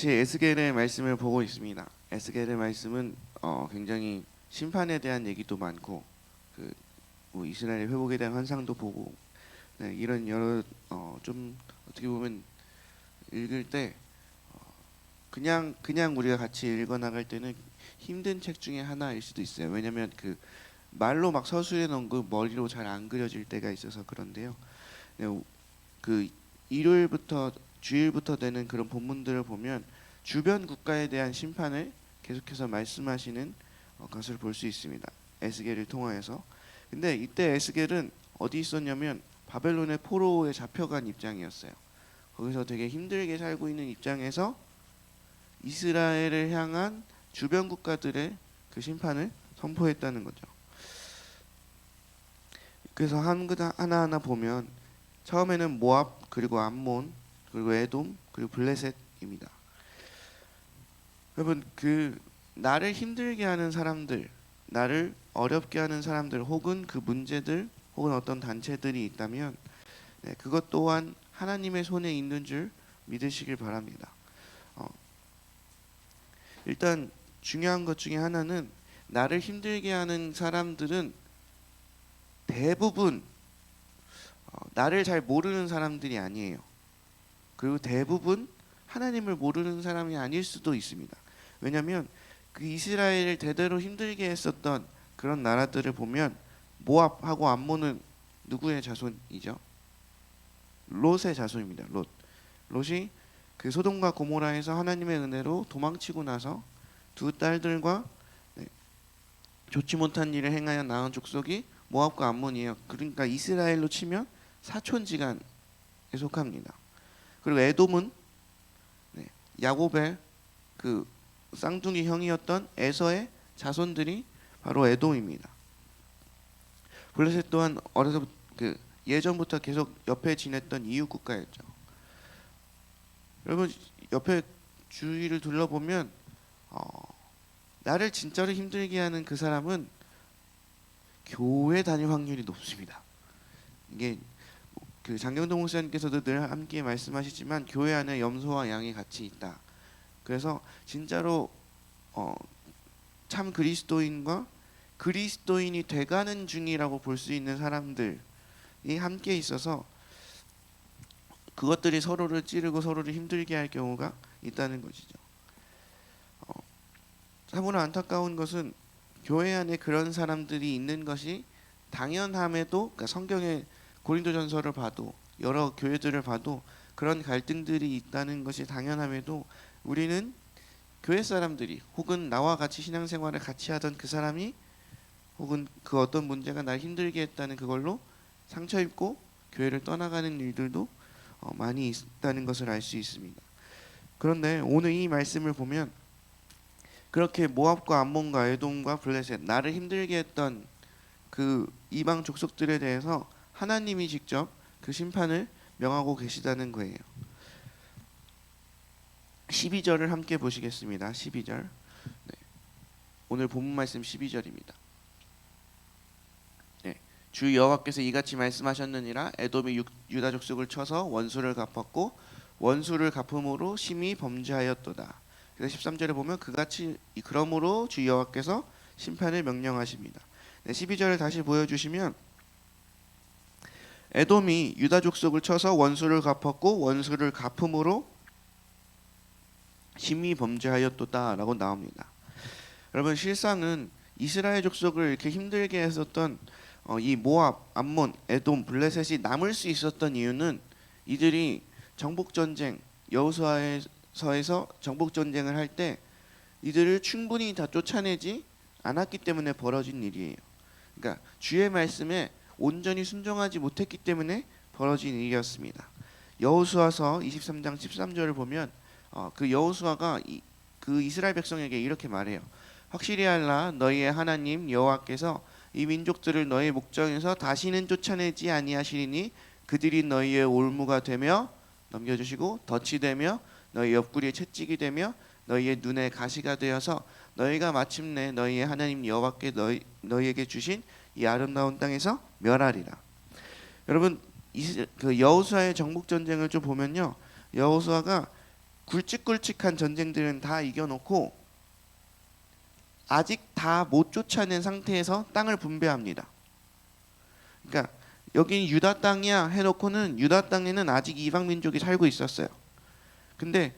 같이 에스겔의 말씀을 보고 있습니다. 에스겔의 말씀은 굉장히 심판에 대한 얘기도 많고 뭐 이스라엘 회복에 대한 환상도 보고 이런 여러 좀 어떻게 보면 읽을 때 그냥 우리가 같이 읽어 나갈 때는 힘든 책 중에 하나일 수도 있어요. 왜냐하면 말로 막 서술해 놓은 거 머리로 잘 안 그려질 때가 있어서 그런데요. 그 일요일부터 주일부터 되는 그런 본문들을 보면 주변 국가에 대한 심판을 계속해서 말씀하시는 것을 볼 수 있습니다. 에스겔을 통하여서. 근데 이때 에스겔은 어디 있었냐면 바벨론의 포로에 잡혀간 입장이었어요. 거기서 되게 힘들게 살고 있는 입장에서 이스라엘을 향한 주변 국가들의 그 심판을 선포했다는 거죠. 그래서 하나하나 보면 처음에는 모압, 그리고 암몬, 그리고 에돔, 그리고 블레셋입니다. 여러분, 나를 힘들게 하는 사람들, 나를 어렵게 하는 사람들, 혹은 그 문제들, 혹은 어떤 단체들이 있다면 그것 또한 하나님의 손에 있는 줄 믿으시길 바랍니다. 일단 중요한 것 중에 하나는 나를 힘들게 하는 사람들은 대부분 나를 잘 모르는 사람들이 아니에요. 그리고 대부분 하나님을 모르는 사람이 아닐 수도 있습니다. 왜냐하면 그 이스라엘을 대대로 힘들게 했었던 그런 나라들을 보면 모압하고 암몬은 누구의 자손이죠? 롯의 자손입니다. 롯이 그 소돔과 고모라에서 하나님의 은혜로 도망치고 나서 두 딸들과 좋지 못한 일을 행하여 낳은 족속이 모압과 암몬이에요. 그러니까 이스라엘로 치면 사촌지간에 속합니다. 그리고 에돔은 야곱의 그 쌍둥이 형이었던 에서의 자손들이 바로 에돔입니다. 블레셋 또한 어려서 예전부터 계속 옆에 지냈던 이웃 국가였죠. 여러분 옆에 주위를 둘러보면 나를 진짜로 힘들게 하는 그 사람은 교회 다닐 확률이 높습니다. 이게 그 장경동 목사님께서도 늘 함께 말씀하시지만 교회 안에 염소와 양이 같이 있다. 그래서 진짜로 참 그리스도인과 그리스도인이 돼가는 중이라고 볼 수 있는 사람들이 함께 있어서 그것들이 서로를 찌르고 서로를 힘들게 할 경우가 있다는 것이죠. 참으로 안타까운 것은 교회 안에 그런 사람들이 있는 것이 당연함에도, 그러니까 성경의 고린도전서를 봐도 여러 교회들을 봐도 그런 갈등들이 있다는 것이 당연함에도 우리는 교회 사람들이 혹은 나와 같이 신앙생활을 같이 하던 그 사람이 혹은 그 어떤 문제가 날 힘들게 했다는 그걸로 상처 입고 교회를 떠나가는 일들도 많이 있다는 것을 알 수 있습니다. 그런데 오늘 이 말씀을 보면 그렇게 모압과 암몬과 에돔과 블레셋, 나를 힘들게 했던 그 이방 족속들에 대해서 하나님이 직접 그 심판을 명하고 계시다는 거예요. 12절을 함께 보시겠습니다. 12절. 오늘 본문 말씀 12절입니다. 주 여호와께서 이같이 말씀하셨느니라. 에돔이 유다 족속을 쳐서 원수를 갚았고 원수를 갚음으로 심히 범죄하였도다. 그래서 13절에 보면 그러므로 주 여호와께서 심판을 명령하십니다. 12절을 다시 보여주시면 에돔이 유다 족속을 쳐서 원수를 갚았고 원수를 갚음으로 심히 범죄하였도다 라고 나옵니다. 여러분 실상은 이스라엘 족속을 이렇게 힘들게 했었던 이 모압, 암몬, 에돔, 블레셋이 남을 수 있었던 이유는 이들이 정복전쟁, 여호수아서에서 정복전쟁을 할 때 이들을 충분히 다 쫓아내지 않았기 때문에 벌어진 일이에요. 그러니까 주의 말씀에 온전히 순종하지 못했기 때문에 벌어진 일이었습니다. 여호수아서 23장 13절을 보면 그 여호수아가 그 이스라엘 백성에게 이렇게 말해요. 확실히 알라, 너희의 하나님 여호와께서 이 민족들을 너희 목전에서 다시는 쫓아내지 아니하시리니 그들이 너희의 올무가 되며, 넘겨주시고, 덫이 되며 너희 옆구리에 채찍이 되며 너희의 눈에 가시가 되어서 너희가 마침내 너희의 하나님 여호와께 너희에게 주신 이 아름다운 땅에서 멸하리라. 여러분 그 여호수아의 정복 전쟁을 좀 보면요, 여호수아가 굵직굵직한 전쟁들은 다 이겨놓고 아직 다 못 쫓아낸 상태에서 땅을 분배합니다. 그러니까 여기는 유다 땅이야 해놓고는 유다 땅에는 아직 이방 민족이 살고 있었어요. 근데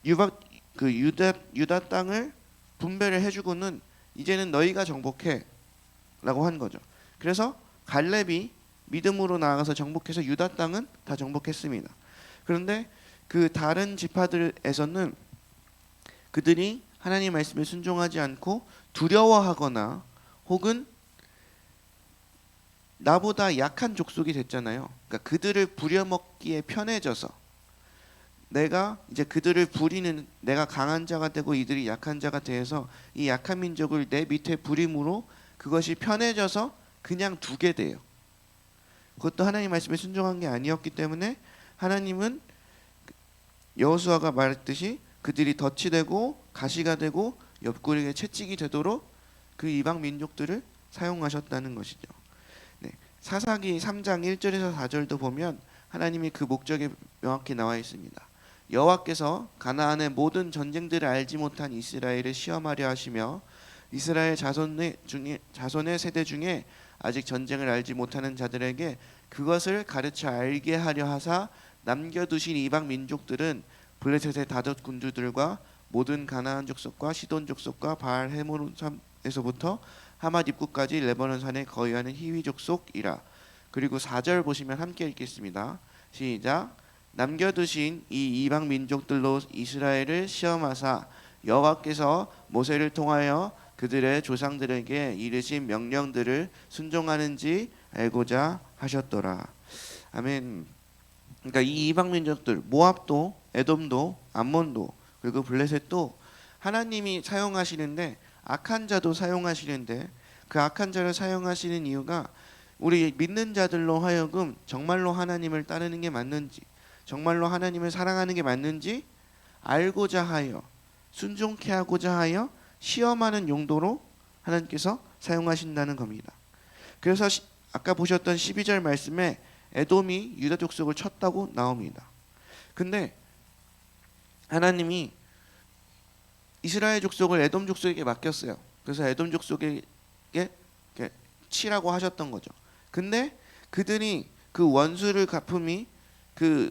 유다 땅을 분배를 해주고는 이제는 너희가 정복해라고 한 거죠. 그래서 갈렙이 믿음으로 나아가서 정복해서 유다 땅은 다 정복했습니다. 그런데 그 다른 지파들에서는 그들이 하나님 말씀에 순종하지 않고 두려워하거나 혹은 나보다 약한 족속이 됐잖아요. 그러니까 그들을 부려먹기에 편해져서 내가 이제 그들을 부리는 내가 강한 자가 되고 이들이 약한 자가 돼서 이 약한 민족을 내 밑에 부림으로 그것이 편해져서 그냥 두게 돼요. 그것도 하나님 말씀에 순종한 게 아니었기 때문에 하나님은 여호수아가 말했듯이 그들이 덫이 되고 가시가 되고 옆구리에 채찍이 되도록 그 이방 민족들을 사용하셨다는 것이죠. 네, 사사기 3장 1절에서 4절도 보면 하나님이 그 목적이 명확히 나와 있습니다. 여호와께서 가나안의 모든 전쟁들을 알지 못한 이스라엘을 시험하려 하시며 이스라엘 자손의 세대 중에 아직 전쟁을 알지 못하는 자들에게 그것을 가르쳐 알게 하려 하사 남겨두신 이방 민족들은 블레셋의 다섯 군주들과 모든 가나안 족속과 시돈 족속과 바알 헤몬에서부터 하맛 입구까지 레바논 산에 거주하는 히위 족속이라. 그리고 4절 보시면 함께 읽겠습니다. 시작. 남겨두신 이 이방 민족들로 이스라엘을 시험하사 여호와께서 모세를 통하여 그들의 조상들에게 이르신 명령들을 순종하는지 알고자 하셨더라. 아멘. 그러니까 이 이방 민족들 모압도 에돔도 암몬도 그리고 블레셋도 하나님이 사용하시는데 악한 자도 사용하시는데 그 악한 자를 사용하시는 이유가 우리 믿는 자들로 하여금 정말로 하나님을 따르는 게 맞는지 정말로 하나님을 사랑하는 게 맞는지 알고자 하여 순종케 하고자 하여 시험하는 용도로 하나님께서 사용하신다는 겁니다. 그래서 아까 보셨던 12절 말씀에 에돔이 유다 족속을 쳤다고 나옵니다. 근데 하나님이 이스라엘 족속을 에돔 족속에게 맡겼어요. 그래서 에돔 족속에게 치라고 하셨던 거죠. 근데 그들이 그 원수를 갚음이 그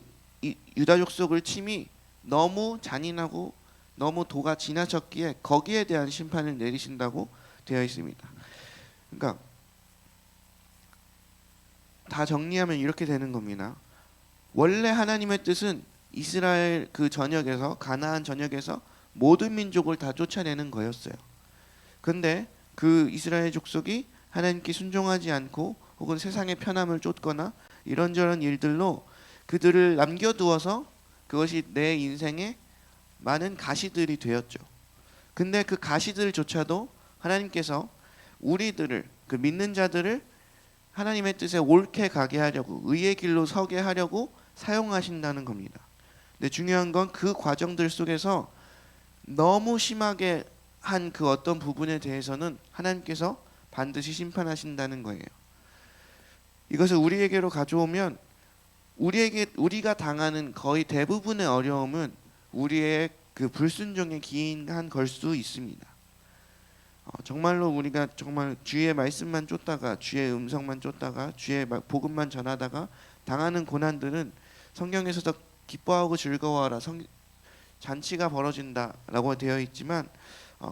유다 족속을 침이 너무 잔인하고 너무 도가 지나쳤기에 거기에 대한 심판을 내리신다고 되어 있습니다. 그러니까 다 정리하면 이렇게 되는 겁니다. 원래 하나님의 뜻은 이스라엘 그 전역에서 가나안 전역에서 모든 민족을 다 쫓아내는 거였어요. 근데 그 이스라엘 족속이 하나님께 순종하지 않고 혹은 세상의 편함을 쫓거나 이런저런 일들로 그들을 남겨두어서 그것이 내 인생의 많은 가시들이 되었죠. 근데 그 가시들조차도 하나님께서 우리들을 그 믿는 자들을 하나님의 뜻에 옳게 가게 하려고 의의 길로 서게 하려고 사용하신다는 겁니다. 근데 중요한 건 그 과정들 속에서 너무 심하게 한 그 어떤 부분에 대해서는 하나님께서 반드시 심판하신다는 거예요. 이것을 우리에게로 가져오면 우리가 당하는 거의 대부분의 어려움은 우리의 그 불순종에 기인한 걸 수 있습니다. 정말로 우리가 정말 주의 말씀만 쫓다가 주의 음성만 쫓다가 주의 복음만 전하다가 당하는 고난들은 성경에서도 기뻐하고 즐거워하라 잔치가 벌어진다라고 되어 있지만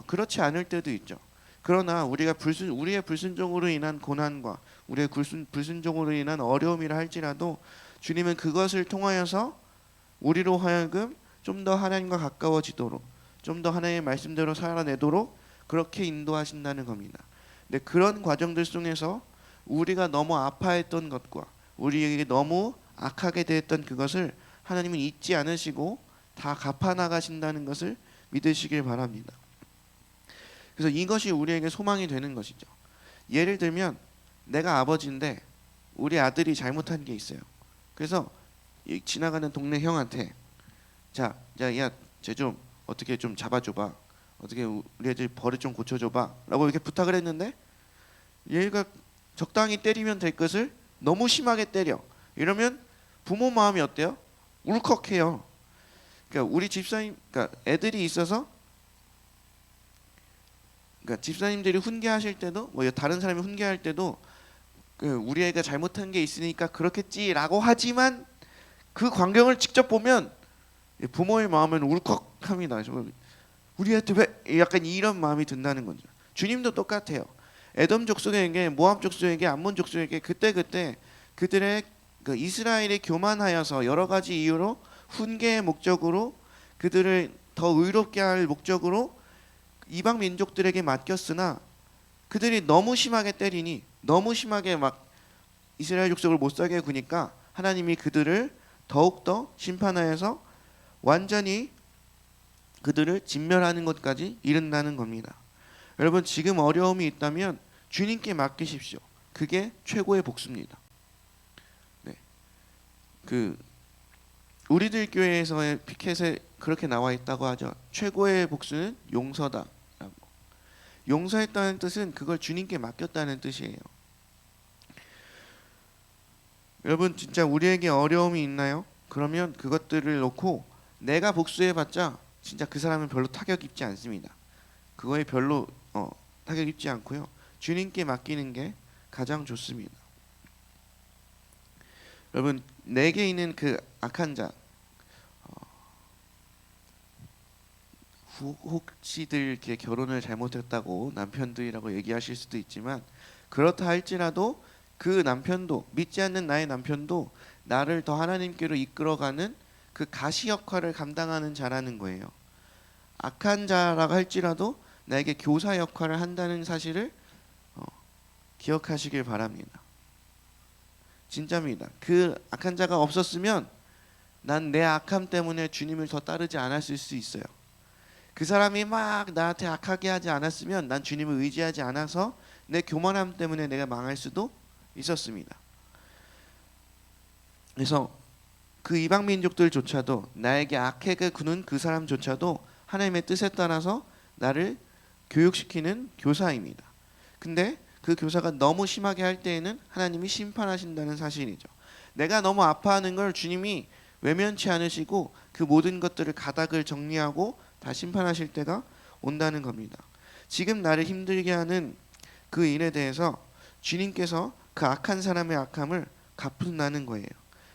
그렇지 않을 때도 있죠. 그러나 우리가 우리의 불순종으로 인한 고난과 우리의 불순종으로 인한 어려움이라 할지라도 주님은 그것을 통하여서 우리로 하여금 좀 더 하나님과 가까워지도록 좀 더 하나님의 말씀대로 살아내도록 그렇게 인도하신다는 겁니다. 근데 그런 과정들 속에서 우리가 너무 아파했던 것과 우리에게 너무 악하게 되었던 그것을 하나님은 잊지 않으시고 다 갚아나가신다는 것을 믿으시길 바랍니다. 그래서 이것이 우리에게 소망이 되는 것이죠. 예를 들면 내가 아버지인데 우리 아들이 잘못한 게 있어요. 그래서 지나가는 동네 형한테 야, 쟤 좀 어떻게 좀 잡아줘봐. 어떻게 우리 애들 버릇 좀 고쳐줘봐. 라고 이렇게 부탁을 했는데 얘가 적당히 때리면 될 것을 너무 심하게 때려. 이러면 부모 마음이 어때요? 울컥해요. 그러니까 우리 집사님, 그러니까 애들이 있어서, 그러니까 집사님들이 훈계하실 때도 뭐 다른 사람이 훈계할 때도 그 우리 애가 잘못한 게 있으니까 그렇겠지라고 하지만 그 광경을 직접 보면 부모의 마음은 울컥합니다. 우리 애한테 왜 약간 이런 마음이 든다는 거죠. 주님도 똑같아요. 에돔 족속에게, 모압 족속에게, 암몬 족속에게 그때 그들의 그 이스라엘이 교만하여서 여러 가지 이유로 훈계의 목적으로 그들을 더 의롭게 할 목적으로 이방 민족들에게 맡겼으나 그들이 너무 심하게 때리니 너무 심하게 막 이스라엘 족속을 못 살게 구니까 하나님이 그들을 더욱더 심판하여서 완전히 그들을 진멸하는 것까지 이른다는 겁니다. 여러분 지금 어려움이 있다면 주님께 맡기십시오. 그게 최고의 복수입니다. 네. 그 우리들 교회에서의 피켓에 그렇게 나와 있다고 하죠. 최고의 복수는 용서다라고. 용서했다는 뜻은 그걸 주님께 맡겼다는 뜻이에요. 여러분 진짜 우리에게 어려움이 있나요? 그러면 그것들을 놓고 내가 복수해봤자 진짜 그 사람은 별로 타격 입지 않습니다. 그거에 별로 타격 입지 않고요. 주님께 맡기는 게 가장 좋습니다. 여러분 내게 있는 그 악한 자 혹시들 이렇게 결혼을 잘못했다고 남편들이라고 얘기하실 수도 있지만 그렇다 할지라도 그 남편도 믿지 않는 나의 남편도 나를 더 하나님께로 이끌어가는 그 가시 역할을 감당하는 자라는 거예요. 악한 자라고 할지라도 나에게 교사 역할을 한다는 사실을 기억하시길 바랍니다. 진짜입니다. 그 악한 자가 없었으면 난 내 악함 때문에 주님을 더 따르지 않았을 수 있어요. 그 사람이 막 나한테 악하게 하지 않았으면 난 주님을 의지하지 않아서 내 교만함 때문에 내가 망할 수도 있었습니다. 그래서 그 이방 민족들조차도 나에게 악하게 구는 그 사람조차도 하나님의 뜻에 따라서 나를 교육시키는 교사입니다. 근데 그 교사가 너무 심하게 할 때에는 하나님이 심판하신다는 사실이죠. 내가 너무 아파하는 걸 주님이 외면치 않으시고 그 모든 것들을 가닥을 정리하고 다 심판하실 때가 온다는 겁니다. 지금 나를 힘들게 하는 그 일에 대해서 주님께서 그 악한 사람의 악함을 갚는다는 거예요.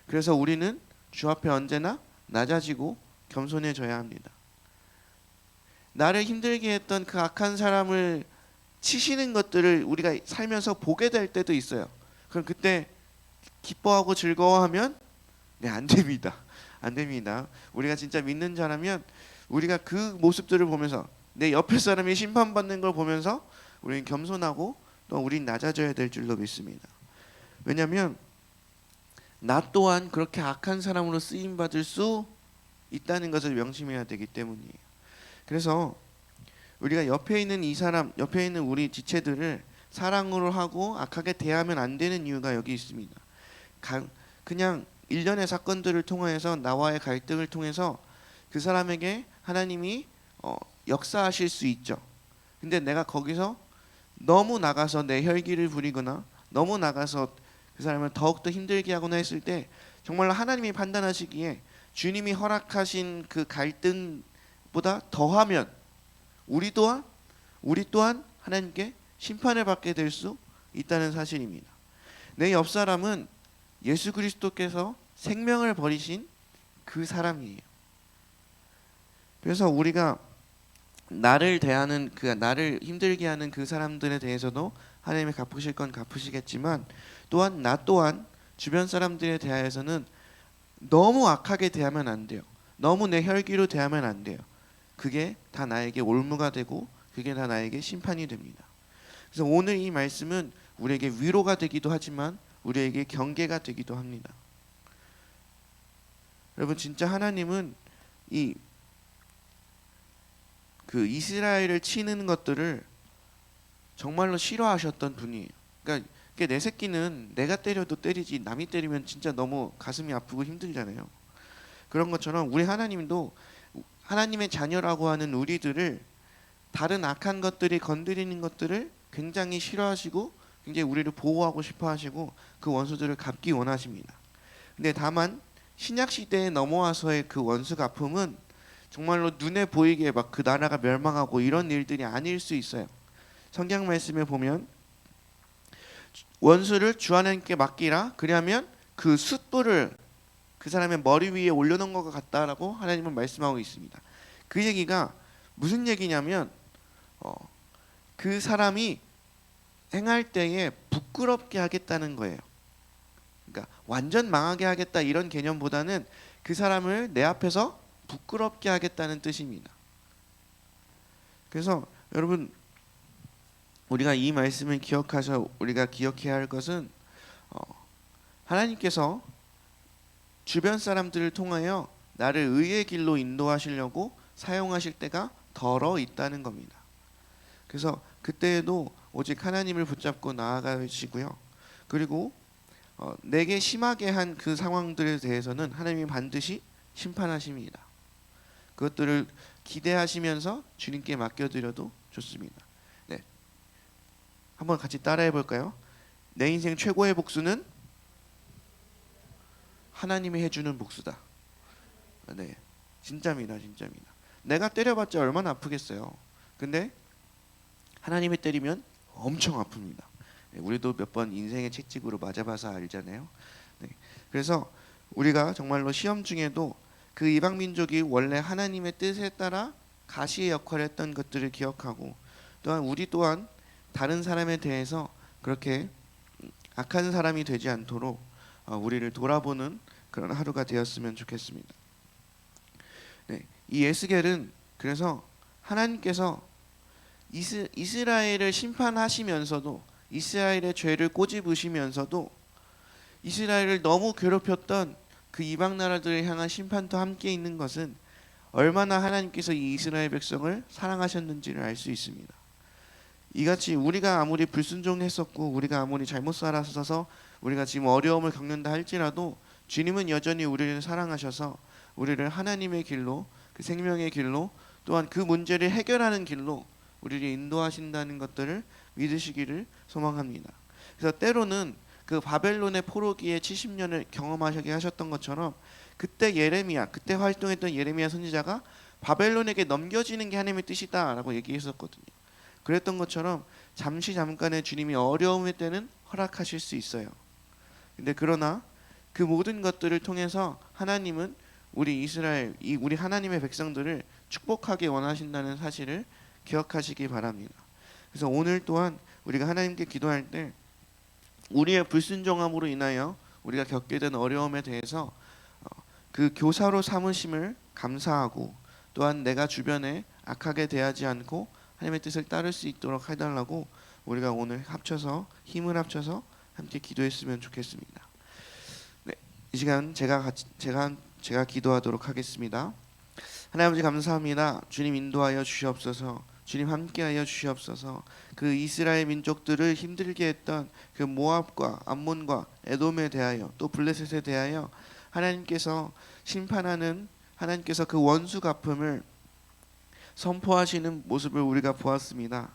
그래서 우리는 주 앞에 언제나 낮아지고 겸손해져야 합니다. 나를 힘들게 했던 그 악한 사람을 치시는 것들을 우리가 살면서 보게 될 때도 있어요. 그럼 그때 기뻐하고 즐거워하면 안 됩니다. 안 됩니다. 우리가 진짜 믿는 자라면 우리가 그 모습들을 보면서 내 옆에 사람이 심판받는 걸 보면서 우리는 겸손하고 또 우린 낮아져야 될 줄로 믿습니다. 왜냐하면 나 또한 그렇게 악한 사람으로 쓰임받을 수 있다는 것을 명심해야 되기 때문이에요. 그래서 우리가 옆에 있는 이 사람, 옆에 있는 우리 지체들을 사랑으로 하고 악하게 대하면 안 되는 이유가 여기 있습니다. 그냥 일련의 사건들을 통해서 나와의 갈등을 통해서 그 사람에게 하나님이 역사하실 수 있죠. 근데 내가 거기서 너무 나가서 내 혈기를 부리거나 너무 나가서 그 사람을 더욱더 힘들게 하거나 했을 때 정말로 하나님이 판단하시기에 주님이 허락하신 그 갈등보다 더하면 우리 또한 하나님께 심판을 받게 될 수 있다는 사실입니다. 내 옆 사람은 예수 그리스도께서 생명을 버리신 그 사람이에요. 그래서 우리가 나를 대하는 나를 힘들게 하는 그 사람들에 대해서도 하나님이 갚으실 건 갚으시겠지만 또한 나 또한 주변 사람들에 대하여서는 너무 악하게 대하면 안 돼요. 너무 내 혈기로 대하면 안 돼요. 그게 다 나에게 올무가 되고 그게 다 나에게 심판이 됩니다. 그래서 오늘 이 말씀은 우리에게 위로가 되기도 하지만 우리에게 경계가 되기도 합니다. 여러분 진짜 하나님은 그 이스라엘을 치는 것들을 정말로 싫어하셨던 분이에요. 그러니까 내 새끼는 내가 때려도 때리지 남이 때리면 진짜 너무 가슴이 아프고 힘들잖아요. 그런 것처럼 우리 하나님도 하나님의 자녀라고 하는 우리들을 다른 악한 것들이 건드리는 것들을 굉장히 싫어하시고 굉장히 우리를 보호하고 싶어 하시고 그 원수들을 갚기 원하십니다. 근데 다만 신약 시대에 넘어와서의 그 원수 갚음은 정말로 눈에 보이게 막 그 나라가 멸망하고 이런 일들이 아닐 수 있어요. 성경 말씀에 보면 원수를 주 하나님께 맡기라, 그리하면 그 숫불을 그 사람의 머리 위에 올려놓은 것과 같다라고 하나님은 말씀하고 있습니다. 그 얘기가 무슨 얘기냐면 그 사람이 행할 때에 부끄럽게 하겠다는 거예요. 그러니까 완전 망하게 하겠다 이런 개념보다는 그 사람을 내 앞에서 부끄럽게 하겠다는 뜻입니다. 그래서 여러분, 우리가 이 말씀을 기억하셔 우리가 기억해야 할 것은 하나님께서 주변 사람들을 통하여 나를 의의 길로 인도하시려고 사용하실 때가 덜어 있다는 겁니다. 그래서 그때에도 오직 하나님을 붙잡고 나아가시고요. 그리고 내게 심하게 한 그 상황들에 대해서는 하나님이 반드시 심판하십니다. 그것들을 기대하시면서 주님께 맡겨드려도 좋습니다. 네, 한번 같이 따라해 볼까요? 내 인생 최고의 복수는 하나님이 해주는 복수다. 네, 진짜입니다, 진짜입니다. 내가 때려봤자 얼마나 아프겠어요. 근데 하나님이 때리면 엄청 아픕니다. 네, 우리도 몇 번 인생의 채찍으로 맞아봐서 알잖아요. 네, 그래서 우리가 정말로 시험 중에도 그 이방 민족이 원래 하나님의 뜻에 따라 가시의 역할을 했던 것들을 기억하고, 또한 우리 또한 다른 사람에 대해서 그렇게 악한 사람이 되지 않도록 우리를 돌아보는 그런 하루가 되었으면 좋겠습니다. 네, 이 에스겔은 그래서 하나님께서 이스라엘을 심판하시면서도, 이스라엘의 죄를 꼬집으시면서도 이스라엘을 너무 괴롭혔던 그 이방 나라들을 향한 심판도 함께 있는 것은 얼마나 하나님께서 이 이스라엘 백성을 사랑하셨는지를 알 수 있습니다. 이같이 우리가 아무리 불순종했었고 우리가 아무리 잘못 살아서 우리가 지금 어려움을 겪는다 할지라도 주님은 여전히 우리를 사랑하셔서 우리를 하나님의 길로, 그 생명의 길로, 또한 그 문제를 해결하는 길로 우리를 인도하신다는 것들을 믿으시기를 소망합니다. 그래서 때로는 그 바벨론의 포로기에 70년을 경험하시게 하셨던 것처럼 그때 활동했던 예레미야 선지자가 바벨론에게 넘겨지는 게 하나님의 뜻이다라고 얘기했었거든요. 그랬던 것처럼 잠깐의 주님이 어려움의 때는 허락하실 수 있어요. 근데 그러나 그 모든 것들을 통해서 하나님은 우리 이스라엘, 우리 하나님의 백성들을 축복하게 원하신다는 사실을 기억하시기 바랍니다. 그래서 오늘 또한 우리가 하나님께 기도할 때 우리의 불순종함으로 인하여 우리가 겪게 된 어려움에 대해서 그 교사로 삼으심을 감사하고, 또한 내가 주변에 악하게 대하지 않고 하나님의 뜻을 따를 수 있도록 해달라고 우리가 오늘 힘을 합쳐서 함께 기도했으면 좋겠습니다. 네, 이 시간 제가 기도하도록 하겠습니다. 하나님 아버지, 감사합니다. 주님 인도하여 주시옵소서. 주님 함께하여 주시옵소서. 그 이스라엘 민족들을 힘들게 했던 그 모압과 암몬과 에돔에 대하여, 또 블레셋에 대하여 하나님께서 하나님께서 그 원수 갚음을 선포하시는 모습을 우리가 보았습니다.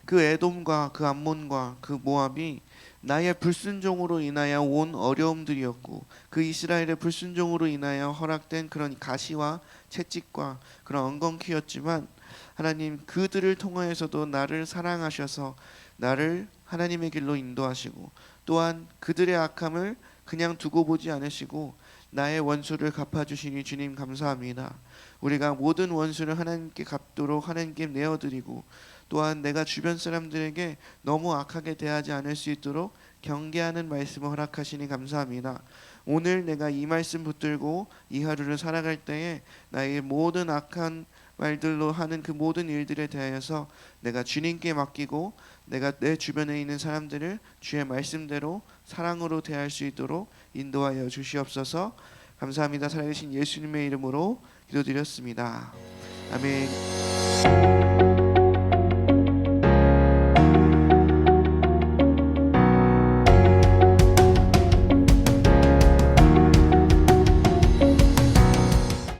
그 에돔과 그 암몬과 그 모압이 나의 불순종으로 인하여 온 어려움들이었고, 그 이스라엘의 불순종으로 인하여 허락된 그런 가시와 채찍과 그런 엉겅퀴였지만, 하나님 그들을 통하여서도 나를 사랑하셔서 나를 하나님의 길로 인도하시고, 또한 그들의 악함을 그냥 두고 보지 않으시고 나의 원수를 갚아주시니 주님 감사합니다. 우리가 모든 원수를 하나님께 갚도록 하나님께 내어드리고, 또한 내가 주변 사람들에게 너무 악하게 대하지 않을 수 있도록 경계하는 말씀을 허락하시니 감사합니다. 오늘 내가 이 말씀 붙들고 이 하루를 살아갈 때에 나의 모든 악한 말들로 하는 그 모든 일들에 대하여서 내가 주님께 맡기고, 내가 내 주변에 있는 사람들을 주의 말씀대로 사랑으로 대할 수 있도록 인도하여 주시옵소서. 감사합니다. 살아계신 예수님의 이름으로 기도드렸습니다. 아멘.